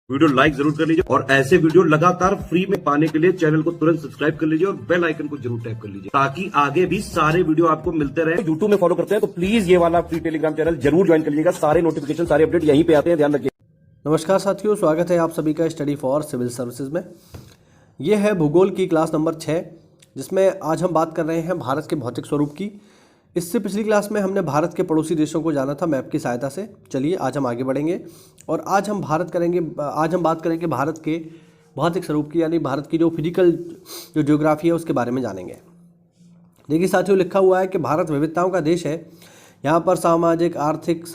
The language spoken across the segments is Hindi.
वीडियो लाइक जरूर कर लीजिए और ऐसे वीडियो लगातार फ्री में पाने के लिए चैनल को तुरंत सब्सक्राइब कर लीजिए और बेल आइकन को जरूर टैप कर लीजिए ताकि आगे भी सारे वीडियो आपको मिलते रहे। यूट्यूब में फॉलो करते हैं तो प्लीज ये वाला फ्री टेलीग्राम चैनल जरूर ज्वाइन कर लीजिएगा। सारे नोटिफिकेशन सारे अपडेट यहीं पे आते हैं, ध्यान रखिए। नमस्कार साथियों, स्वागत है आप सभी का स्टडी फॉर सिविल सर्विसेज में। ये है भूगोल की क्लास नंबर 6, जिसमें आज हम बात कर रहे हैं भारत के भौतिक स्वरूप की। इससे पिछली क्लास में हमने भारत के पड़ोसी देशों को जाना था मैप की सहायता से। चलिए आज हम आगे बढ़ेंगे और आज हम बात करेंगे भारत के भौतिक स्वरूप की, यानी भारत की जो फिजिकल जो ज्योग्राफी है उसके बारे में जानेंगे। देखिए साथियों, लिखा हुआ है कि भारत विविधताओं का देश है। यहाँ पर सामाजिक, आर्थिक,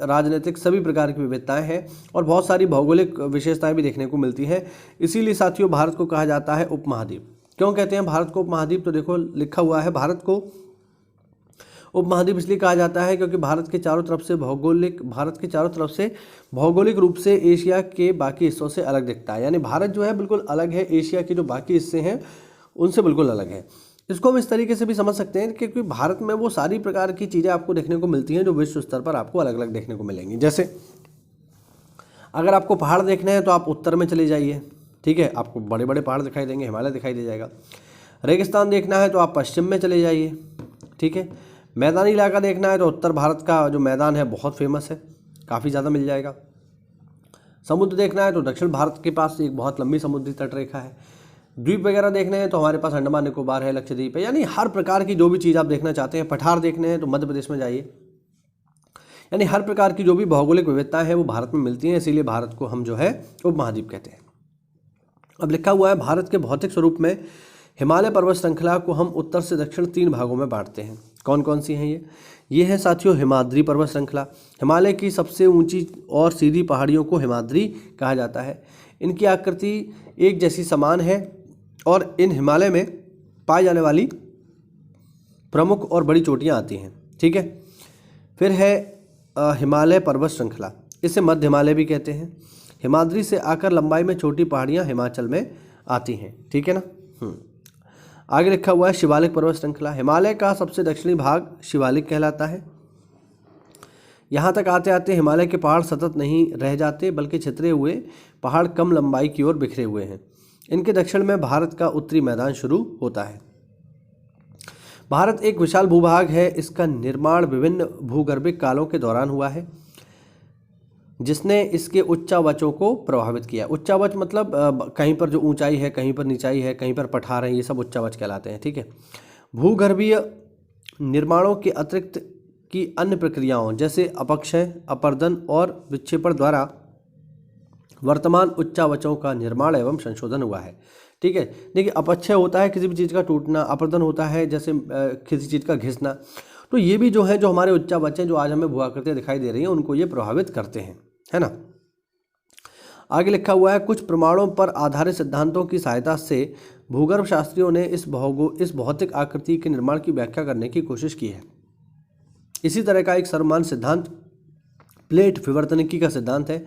राजनीतिक सभी प्रकार की विविधताएं हैं और बहुत सारी भौगोलिक विशेषताएं भी देखने को मिलती हैं। इसीलिए साथियों भारत को कहा जाता है उपमहाद्वीप। क्यों कहते हैं भारत को उपमहाद्वीप? तो देखो लिखा हुआ है, भारत को उपमहाद्वीप इसलिए कहा जाता है क्योंकि भारत के चारों तरफ से भौगोलिक रूप से एशिया के बाकी हिस्सों से अलग दिखता है। यानी भारत जो है बिल्कुल अलग है, एशिया के जो बाकी हिस्से हैं उनसे बिल्कुल अलग है। इसको हम इस तरीके से भी समझ सकते हैं क्योंकि भारत में वो सारी प्रकार की चीज़ें आपको देखने को मिलती हैं जो विश्व स्तर पर आपको अलग अलग देखने को मिलेंगी। जैसे अगर आपको पहाड़ देखने हैं तो आप उत्तर में चले जाइए, ठीक है, आपको बड़े बड़े पहाड़ दिखाई देंगे, हिमालय दिखाई दे जाएगा। रेगिस्तान देखना है तो आप पश्चिम में चले जाइए, ठीक है। मैदानी इलाका देखना है तो उत्तर भारत का जो मैदान है बहुत फेमस है, काफ़ी ज़्यादा मिल जाएगा। समुद्र देखना है तो दक्षिण भारत के पास एक बहुत लंबी समुद्री तट रेखा है। द्वीप वगैरह देखने हैं तो हमारे पास अंडमान निकोबार है, लक्षद्वीप है। यानी हर प्रकार की जो भी चीज़ आप देखना चाहते हैं। पठार देखने हैं तो मध्य प्रदेश में जाइए। यानी हर प्रकार की जो भी भौगोलिक विविधताएं हैं वो भारत में मिलती हैं, इसीलिए भारत को हम जो है उपमहाद्वीप कहते हैं। अब लिखा हुआ है भारत के भौतिक स्वरूप में हिमालय पर्वत श्रृंखला को हम उत्तर से दक्षिण 3 भागों में बांटते हैं। कौन कौन सी हैं ये है साथियों हिमाद्री पर्वत श्रृंखला। हिमालय की सबसे ऊंची और सीधी पहाड़ियों को हिमाद्री कहा जाता है। इनकी आकृति एक जैसी समान है और इन हिमालय में पाई जाने वाली प्रमुख और बड़ी चोटियां आती हैं, ठीक है। फिर है हिमालय पर्वत श्रृंखला, इसे मध्य हिमालय भी कहते हैं। हिमाद्री से आकर लंबाई में छोटी पहाड़ियां हिमाचल में आती हैं, ठीक है ना। आगे लिखा हुआ है शिवालिक पर्वत श्रृंखला। हिमालय का सबसे दक्षिणी भाग शिवालिक कहलाता है। यहाँ तक आते आते हिमालय के पहाड़ सतत नहीं रह जाते, बल्कि छितरे हुए पहाड़ कम लंबाई की ओर बिखरे हुए हैं। इनके दक्षिण में भारत का उत्तरी मैदान शुरू होता है। भारत एक विशाल भूभाग है। इसका निर्माण विभिन्न भूगर्भिक कालों के दौरान हुआ है, जिसने इसके उच्चावचों को प्रभावित किया। उच्चावच मतलब कहीं पर जो ऊंचाई है, कहीं पर नीचाई है, कहीं पर पठार है, ये सब उच्चावच कहलाते हैं, ठीक है। भूगर्भीय निर्माणों के अतिरिक्त की अन्य प्रक्रियाओं जैसे अपक्षय, अपर्दन और विक्षेपण द्वारा वर्तमान उच्चावचों का निर्माण एवं संशोधन हुआ है, ठीक है। देखिए अपक्षय होता है किसी भी चीज़ का टूटना, अपर्दन होता है जैसे किसी चीज़ का घिसना। तो ये भी जो है जो हमारे उच्चावच हैं जो आज हमें भूआकृतियाँ दिखाई दे रही हैं उनको ये प्रभावित करते हैं, है ना। आगे लिखा हुआ है कुछ प्रमाणों पर आधारित सिद्धांतों की सहायता से भूगर्भ शास्त्रियों ने इस भौतिक आकृति के निर्माण की व्याख्या करने की कोशिश की है। इसी तरह का एक सर्वमान्य सिद्धांत प्लेट विवर्तनिकी का सिद्धांत है।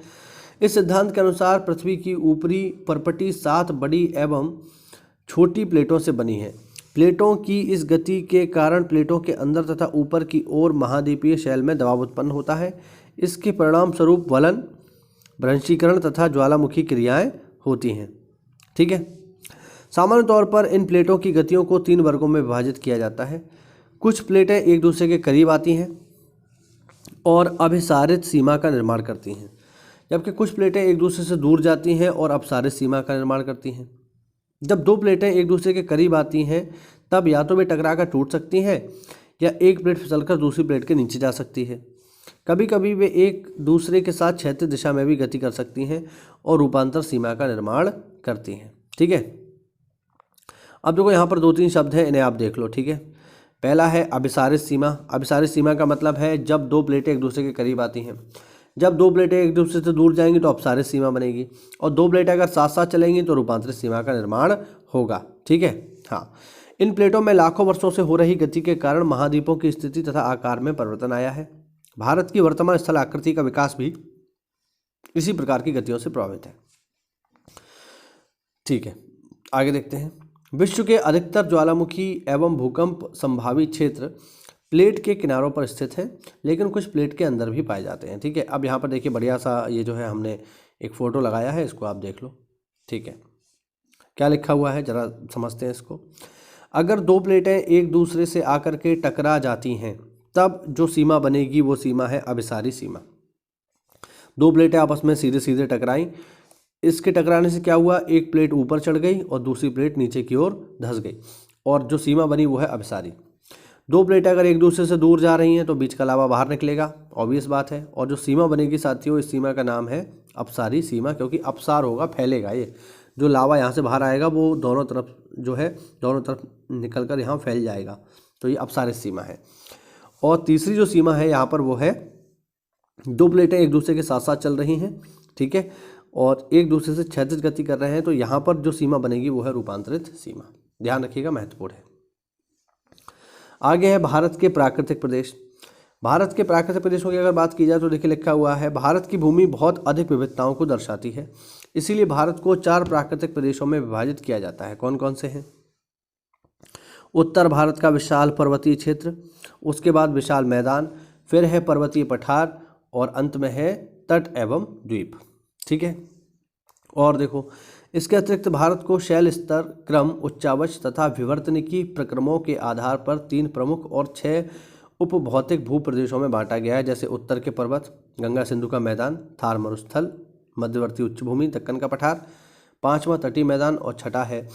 इस सिद्धांत के अनुसार पृथ्वी की ऊपरी परपटी 7 बड़ी एवं छोटी प्लेटों से बनी है। प्लेटों की इस गति के कारण प्लेटों के अंदर तथा ऊपर की ओर महाद्वीपीय शैल में दबाव उत्पन्न होता है। इसके परिणाम स्वरूप वलन, भ्रंशीकरण तथा ज्वालामुखी क्रियाएं होती हैं, ठीक है। सामान्य तौर पर इन प्लेटों की गतियों को 3 वर्गों में विभाजित किया जाता है। कुछ प्लेटें एक दूसरे के करीब आती हैं और अभिसारित सीमा का निर्माण करती हैं, जबकि कुछ प्लेटें एक दूसरे से दूर जाती हैं और अपसारित सीमा का निर्माण करती हैं। जब 2 प्लेटें एक दूसरे के करीब आती हैं तब या तो वे टकराकर टूट सकती हैं या एक प्लेट फिसलकर दूसरी प्लेट के नीचे जा सकती है। कभी कभी वे एक दूसरे के साथ क्षैतिज दिशा में भी गति कर सकती हैं और रूपांतर सीमा का निर्माण करती हैं, ठीक है। अब देखो यहाँ पर 2-3 शब्द हैं, इन्हें आप देख लो, ठीक है। पहला है अभिसारित सीमा। अभिसारित सीमा का मतलब है जब 2 प्लेटें एक दूसरे के करीब आती हैं। जब 2 प्लेटें एक दूसरे से दूर जाएंगी तो अपसारित सीमा बनेगी और 2 प्लेटें अगर साथ साथ चलेंगी तो रूपांतरित सीमा का निर्माण होगा, ठीक है। हाँ, इन प्लेटों में लाखों वर्षों से हो रही गति के कारण महाद्वीपों की स्थिति तथा आकार में परिवर्तन आया है। भारत की वर्तमान स्थल आकृति का विकास भी इसी प्रकार की गतियों से प्रभावित है, ठीक है। आगे देखते हैं। विश्व के अधिकतर ज्वालामुखी एवं भूकंप संभावी क्षेत्र प्लेट के किनारों पर स्थित है, लेकिन कुछ प्लेट के अंदर भी पाए जाते हैं। ठीक है, अब यहाँ पर देखिए बढ़िया सा ये जो है हमने एक फ़ोटो लगाया है, इसको आप देख लो। ठीक है, क्या लिखा हुआ है जरा समझते हैं इसको। अगर दो प्लेटें एक दूसरे से आकर के टकरा जाती हैं तब जो सीमा बनेगी वो सीमा है अभिसारी सीमा। दो प्लेटें आपस में सीधे सीधे टकराई, इसके टकराने से क्या हुआ, एक प्लेट ऊपर चढ़ गई और दूसरी प्लेट नीचे की ओर धंस गई, और जो सीमा बनी वो है अभिसारी। दो प्लेटें अगर एक दूसरे से दूर जा रही हैं तो बीच का लावा बाहर निकलेगा, ऑब्वियस बात है। और जो सीमा बनेगी साथियों, इस सीमा का नाम है अपसारी सीमा, क्योंकि अपसार होगा, फैलेगा। ये जो लावा यहाँ से बाहर आएगा वो दोनों तरफ जो है, दोनों तरफ निकल कर यहाँ फैल जाएगा, तो ये अपसारी सीमा है। और तीसरी जो सीमा है यहाँ पर वो है, दो प्लेटें एक दूसरे के साथ साथ चल रही हैं, ठीक है, और एक दूसरे से क्षैतिज गति कर रहे हैं, तो यहाँ पर जो सीमा बनेगी वो है रूपांतरित सीमा। ध्यान रखिएगा, महत्वपूर्ण है। आगे है भारत के प्राकृतिक प्रदेश। भारत के प्राकृतिक प्रदेशों की अगर बात की जाए तो देखिए लिखा हुआ है, भारत की भूमि बहुत अधिक विविधताओं को दर्शाती है, इसीलिए भारत को 4 प्राकृतिक प्रदेशों में विभाजित किया जाता है। कौन कौन से हैं? उत्तर भारत का विशाल पर्वतीय क्षेत्र, उसके बाद विशाल मैदान, फिर है पर्वतीय पठार, और अंत में है तट एवं द्वीप। ठीक है, और देखो इसके अतिरिक्त भारत को शैल स्तर, क्रम, उच्चावच तथा विवर्तनिकी प्रक्रमों के आधार पर 3 प्रमुख और 6 उपभौतिक भूप्रदेशों में बांटा गया है, जैसे उत्तर के पर्वत, गंगा सिंधु का मैदान, थार मरुस्थल, मध्यवर्ती उच्चभूमि, दक्कन का पठार, 5वां तटीय मैदान, और छठा है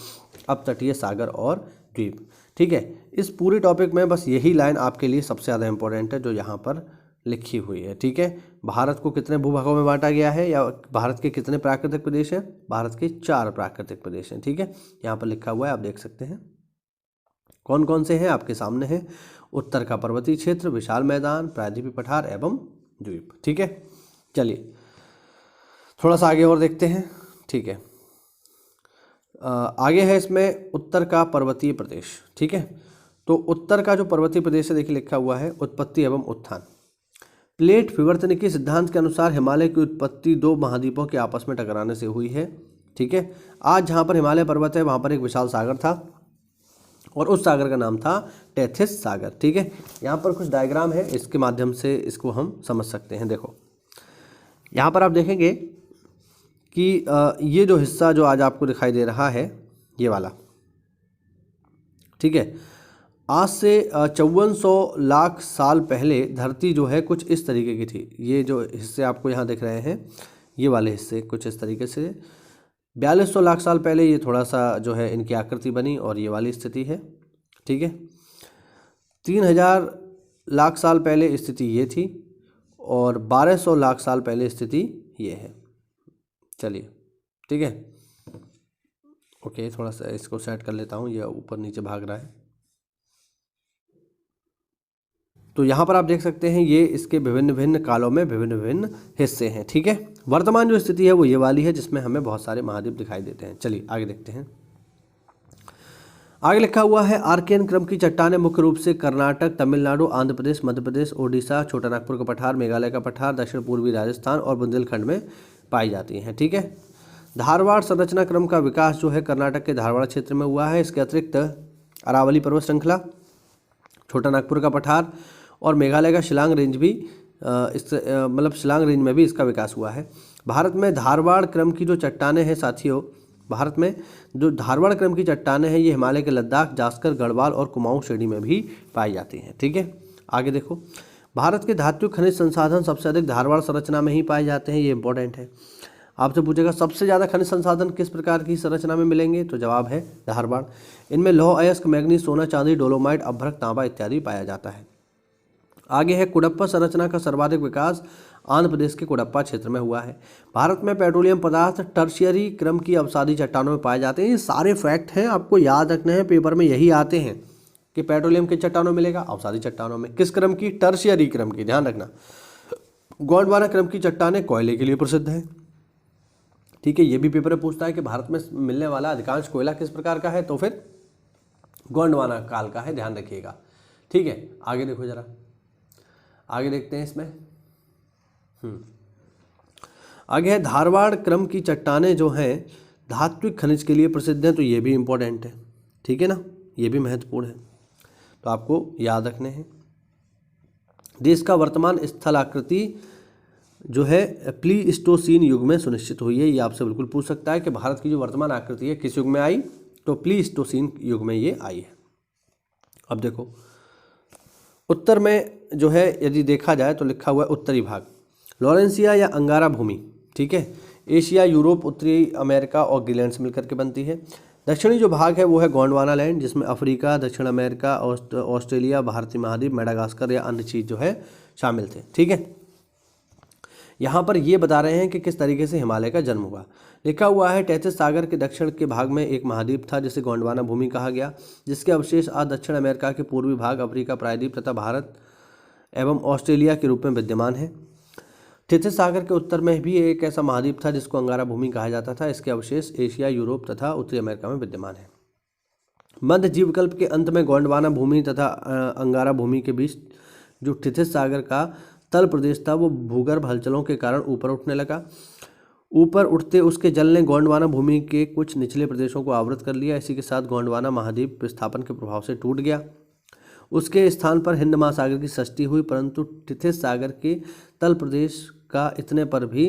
अपतटीय सागर और द्वीप। ठीक है, इस पूरे टॉपिक में बस यही लाइन आपके लिए सबसे ज़्यादा इंपॉर्टेंट है जो यहाँ पर लिखी हुई है। ठीक है, भारत को कितने भूभागों में बांटा गया है, या भारत के कितने प्राकृतिक प्रदेश हैं? भारत के 4 प्राकृतिक प्रदेश हैं। ठीक है, यहाँ पर लिखा हुआ है, आप देख सकते हैं कौन कौन से हैं, आपके सामने हैं। उत्तर का पर्वतीय क्षेत्र, विशाल मैदान, प्रायद्वीपीय पठार एवं द्वीप। ठीक है, चलिए थोड़ा सा आगे और देखते हैं। ठीक है, आगे है इसमें उत्तर का पर्वतीय प्रदेश। ठीक है, तो उत्तर का जो पर्वतीय प्रदेश है देखिए लिखा हुआ है, उत्पत्ति एवं उत्थान। प्लेट विवर्तनिकी सिद्धांत के अनुसार हिमालय की उत्पत्ति 2 महाद्वीपों के आपस में टकराने से हुई है। ठीक है, आज जहाँ पर हिमालय पर्वत है वहाँ पर एक विशाल सागर था, और उस सागर का नाम था टेथिस सागर। ठीक है, यहाँ पर कुछ डायग्राम है, इसके माध्यम से इसको हम समझ सकते हैं। देखो यहाँ पर आप देखेंगे कि ये जो हिस्सा जो आज आपको दिखाई दे रहा है, ये वाला, ठीक है, आज से 5400 लाख साल पहले धरती जो है कुछ इस तरीके की थी। ये जो हिस्से आपको यहाँ दिख रहे हैं, ये वाले हिस्से कुछ इस तरीके से 4200 लाख साल पहले ये थोड़ा सा जो है इनकी आकृति बनी, और ये वाली स्थिति है। ठीक है, 3000 लाख साल पहले स्थिति ये थी, और 1200 लाख साल पहले स्थिति ये है। चलिए, ठीक है, ओके, थोड़ा सा इसको सेट कर लेता हूँ, ये ऊपर नीचे भाग रहा है। तो यहाँ पर आप देख सकते हैं ये इसके विभिन्न भिन्न कालों में विभिन्न विभिन्न हिस्से हैं। ठीक है, वर्तमान जो स्थिति है वो ये वाली है, जिसमें हमें बहुत सारे महाद्वीप दिखाई देते हैं। चलिए आगे देखते हैं। आगे लिखा हुआ है, आर्कियन क्रम की चट्टानें मुख्य रूप से कर्नाटक, तमिलनाडु, आंध्र प्रदेश, मध्य प्रदेश, ओडिशा, छोटा नागपुर का पठार, मेघालय का पठार, दक्षिण पूर्वी राजस्थान और बुंदेलखंड में पाई जाती हैं। ठीक है, धारवाड़ संरचना क्रम का विकास जो है कर्नाटक के धारवाड़ क्षेत्र में हुआ है। इसके अतिरिक्त अरावली पर्वत श्रृंखला, छोटा नागपुर का पठार और मेघालय का शिलांग रेंज भी मतलब शिलांग रेंज में भी इसका विकास हुआ है। भारत में धारवाड़ क्रम की जो चट्टानें हैं साथियों, भारत में जो धारवाड़ क्रम की चट्टानें हैं ये हिमालय के लद्दाख, जास्कर, गढ़वाल और कुमाऊं श्रेणी में भी पाई जाती हैं। ठीक है, आगे देखो, भारत के धात्विक खनिज संसाधन सबसे अधिक धारवाड़ संरचना में ही पाए जाते हैं। ये इंपॉर्टेंट है, आपसे पूछेगा सबसे ज़्यादा खनिज संसाधन किस प्रकार की संरचना में मिलेंगे, तो जवाब है धारवाड़। इनमें लौह अयस्क, मैग्नीज, सोना, चांदी, डोलोमाइट, अभ्रक, तांबा इत्यादि पाया जाता है। आगे है कुडप्पा संरचना का सर्वाधिक विकास आंध्र प्रदेश के कुडप्पा क्षेत्र में हुआ है। भारत में पेट्रोलियम पदार्थ टर्शियरी क्रम की अवसादी चट्टानों में पाए जाते हैं। ये सारे फैक्ट हैं, आपको याद रखने हैं, पेपर में यही आते हैं कि पेट्रोलियम के चट्टानों मिलेगा, अवसादी चट्टानों में। किस क्रम की? टर्शियरी क्रम की, ध्यान रखना। गोंडवाना क्रम की चट्टानें कोयले के लिए प्रसिद्ध है। ठीक है, ये भी पेपर में पूछता है कि भारत में मिलने वाला अधिकांश कोयला किस प्रकार का है, तो फिर गोंडवाना काल का है, ध्यान रखिएगा। ठीक है, आगे देखो जरा, आगे देखते हैं इसमें। आगे है धारवाड़ क्रम की चट्टानें जो हैं धात्विक खनिज के लिए प्रसिद्ध हैं, तो ये भी इंपॉर्टेंट है। ठीक है ना, ये भी महत्वपूर्ण है, तो आपको याद रखने हैं। देश का वर्तमान स्थलाकृति जो है प्लीस्टोसीन युग में सुनिश्चित हुई है। ये आपसे बिल्कुल पूछ सकता है कि भारत की जो वर्तमान आकृति है किस युग में आई, तो प्लीस्टोसीन युग में ये आई है। अब देखो उत्तर में जो है यदि देखा जाए तो लिखा हुआ है उत्तरी भाग लॉरेंसिया या अंगारा भूमि, ठीक है, एशिया, यूरोप, उत्तरी अमेरिका और ग्रीनलैंड से मिलकर के बनती है। दक्षिणी जो भाग है वो है गोंडवाना लैंड, जिसमें अफ्रीका, दक्षिण अमेरिका, ऑस्ट्रेलिया, भारतीय महाद्वीप, मेडागास्कर या अन्य चीज़ जो है शामिल थे, ठीक है। यहाँ पर ये बता रहे हैं कि किस तरीके से हिमालय का जन्म हुआ। लिखा हुआ है टेथिस सागर के दक्षिण के भाग में एक महाद्वीप था जिसे गोंडवाना भूमि कहा गया, जिसके अवशेष आज दक्षिण अमेरिका के पूर्वी भाग, अफ्रीका प्रायद्वीप तथा भारत एवं ऑस्ट्रेलिया के रूप में विद्यमान है। टेथिस सागर के उत्तर में भी एक ऐसा महाद्वीप था जिसको अंगारा भूमि कहा जाता था। इसके अवशेष एशिया, यूरोप तथा उत्तरी अमेरिका में विद्यमान है। मध्य जीवकल्प के अंत में गोंडवाना भूमि तथा अंगारा भूमि के बीच जो टेथिस सागर का तल प्रदेश था वो भूगर्भ हलचलों के कारण ऊपर उठने लगा। ऊपर उठते उसके जल ने गोंडवाना भूमि के कुछ निचले प्रदेशों को आवृत कर लिया। इसी के साथ गोंडवाना महाद्वीप विस्थापन के प्रभाव से टूट गया। उसके स्थान पर हिंद महासागर की सृष्टि हुई, परंतु टेथिस सागर के तल प्रदेश का इतने पर भी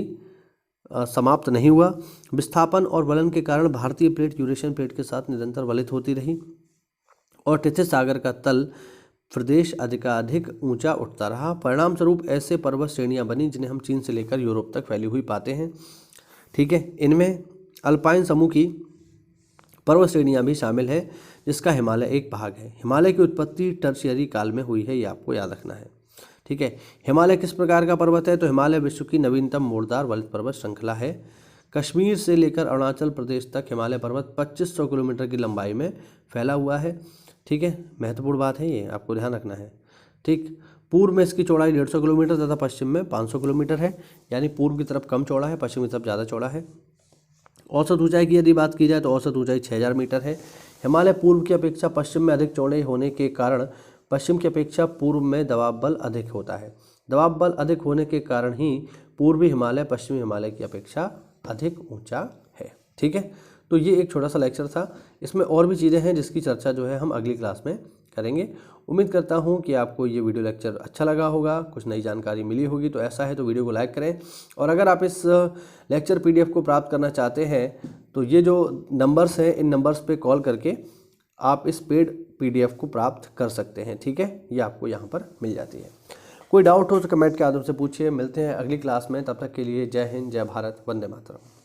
समाप्त नहीं हुआ। विस्थापन और वलन के कारण भारतीय प्लेट यूरेशियन प्लेट के साथ निरंतर वलित होती रही और टेथिस सागर का तल प्रदेश अधिकाधिक ऊंचा उठता रहा। परिणाम स्वरूप ऐसे पर्वत श्रेणियां बनी जिन्हें हम चीन से लेकर यूरोप तक फैली हुई पाते हैं, ठीक है। इनमें अल्पाइन समूह की पर्वत श्रेणियां भी शामिल है, जिसका हिमालय एक भाग है। हिमालय की उत्पत्ति टर्शियरी काल में हुई है, ये आपको याद रखना है, ठीक है। हिमालय किस प्रकार का पर्वत है, तो हिमालय विश्व की नवीनतम मोड़दार वलित पर्वत श्रृंखला है। कश्मीर से लेकर अरुणाचल प्रदेश तक हिमालय पर्वत 2500 किलोमीटर की लंबाई में फैला हुआ है, ठीक है। महत्वपूर्ण बात है, ये आपको ध्यान रखना है, ठीक। पूर्व में इसकी चौड़ाई 150 किलोमीटर तथा पश्चिम में 500 किलोमीटर है, यानी पूर्व की तरफ कम चौड़ा है, पश्चिम की तरफ ज़्यादा चौड़ा है। औसत ऊंचाई की यदि बात की जाए तो औसत ऊंचाई 6000 मीटर है। हिमालय पूर्व की अपेक्षा पश्चिम में अधिक चौड़े होने के कारण पश्चिम की अपेक्षा पूर्व में दबाव बल अधिक होता है। दबाव बल अधिक होने के कारण ही पूर्वी हिमालय पश्चिमी हिमालय की अपेक्षा अधिक ऊंचा है, ठीक है। तो ये एक छोटा सा लेक्चर था, इसमें और भी चीज़ें हैं जिसकी चर्चा जो है हम अगली क्लास में करेंगे। उम्मीद करता हूँ कि आपको ये वीडियो लेक्चर अच्छा लगा होगा, कुछ नई जानकारी मिली होगी। तो ऐसा है तो वीडियो को लाइक करें, और अगर आप इस लेक्चर PDF को प्राप्त करना चाहते हैं तो ये जो नंबर्स हैं इन नंबर्स पे कॉल करके आप इस पेड PDF को प्राप्त कर सकते हैं, ठीक है। ये आपको यहाँ पर मिल जाती है। कोई डाउट हो तो कमेंट के माध्यम से पूछिए। मिलते हैं अगली क्लास में, तब तक के लिए जय हिंद, जय भारत, वंदे मातरम।